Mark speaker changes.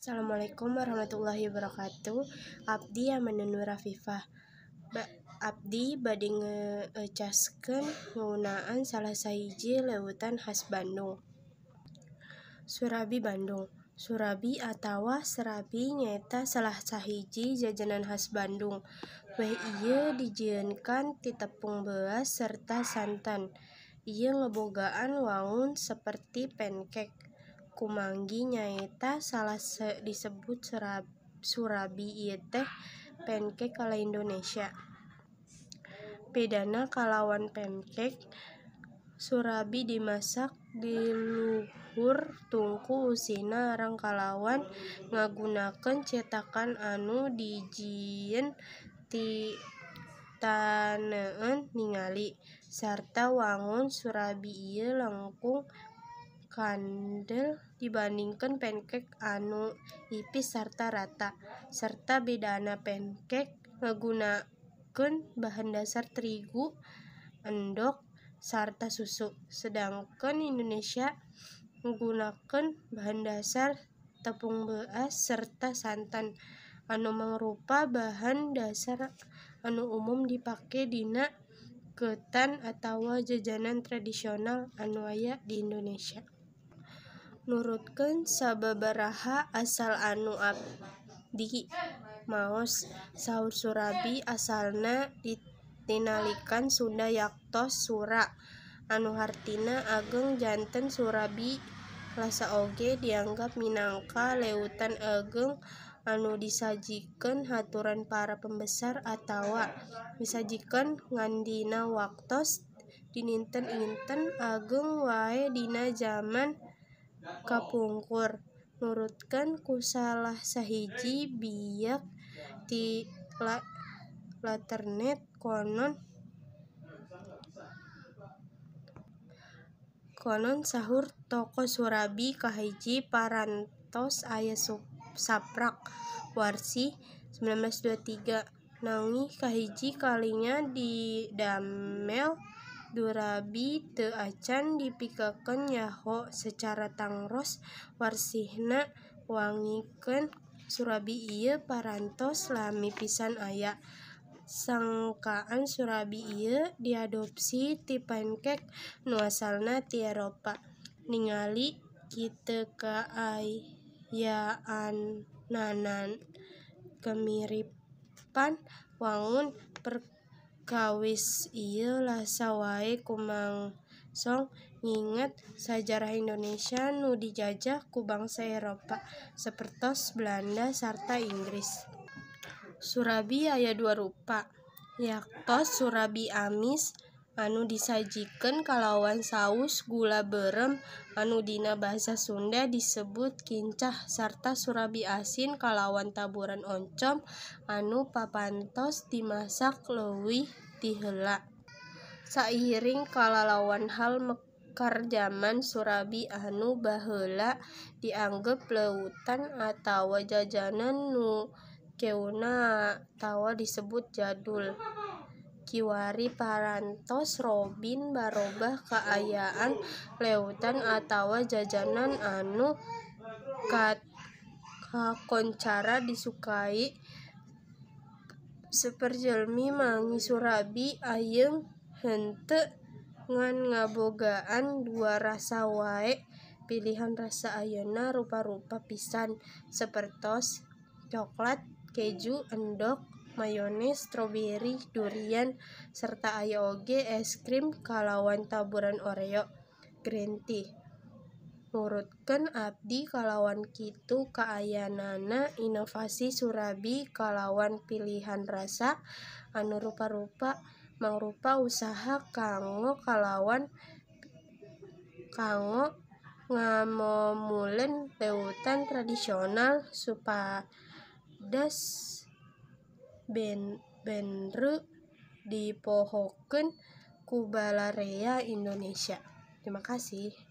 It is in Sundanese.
Speaker 1: Assalamualaikum warahmatullahi wabarakatuh. Abdi Amanunu Rafifah. Abdi bade ngecaskeun ngunaan salah sahiji leuwetan khas Bandung. Surabi Bandung. Surabi atawa serabi nyaeta salah sahiji jajanan khas Bandung. Weh ieu dijieunkan ti tepung beas serta santan. Ieu ngebogaan wangun seperti pancake. Kumanggi nyaeta salah disebut surabi ieu teh pancake kala Indonesia. Bedana kalawan pancake, surabi dimasak di luhur tungku usina arang kalawan ngagunakeun cetakan anu dijieun ti taneueun ningali, sarta wangun surabi ieu langkung kandel dibandingkeun pancake anu ipis sarta rata. Serta bedana pancake ngagunakeun bahan dasar terigu, endog, sarta susu, sedangkeun Indonesia nggunakeun bahan dasar tepung beas serta santan, anu mangrupa bahan dasar anu umum dipake dina keutan atawa jajanan tradisional anu aya di Indonesia. Nurutkeun sababaraha asal anu abdi maos, saur surabi asalna tinalikan Sunda yaktos sura, anu hartina ageng janten surabi lasa oge dianggap minangka leuwetan ageng anu disajikeun haturan para pembesar atawa disajikeun ngan dina waktos dinten-inten ageng wae dina jaman kapungkur. Nurutkeun ku salah sahiji biak ti internet konon sahur toko surabi kahiji parantos aya saprak Warsi 1923, nanging kahiji kalinya didamel surabi teu acan dipikakeun nyaho sacara tangros. Warsihna wangikeun surabi ieu parantos lami pisan aya. Sangkaan surabi ieu diadopsi ti pancake nu asalna ti Eropa. Ningali kitu kaayaananan kemiripan wangun perkawis ieu lasa wae kumangsong nginget sajarah Indonesia nu dijajah ku bangsa Eropa sapertos Belanda sarta Inggris. Surabi aya dua rupa, yaktos surabi amis anu disajikeun kalawan saus gula berem anu dina basa Sunda disebut kincah, sarta surabi asin kalawan taburan oncom anu papantos dimasak leuwih ti heula. Sairing kalalawan hal mekar jaman, surabi anu baheula dianggep leuwetan atawa jajanan nu keuna atawa disebut jadul. Kiwari parantos robin barobah kaayaan leuwetan atawa jajanan anu kakoncara disukai saperjelmi mangi surabi ayeung henteu ngan ngabogaan dua rasa wae. Pilihan rasa ayeuna rupa-rupa pisan sapertos coklat, keju, endog, mayones, stroberi, durian, sarta aya oge es krim kalawan taburan Oreo, green tea. Nurutkeun abdi kalawan kitu kaayanana inovasi surabi kalawan pilihan rasa anu rupa-rupa mangrupa usaha kanggo ngamomuleun leuwetan tradisional supados benreu dipohokeun ku balarea Indonesia. Terima kasih.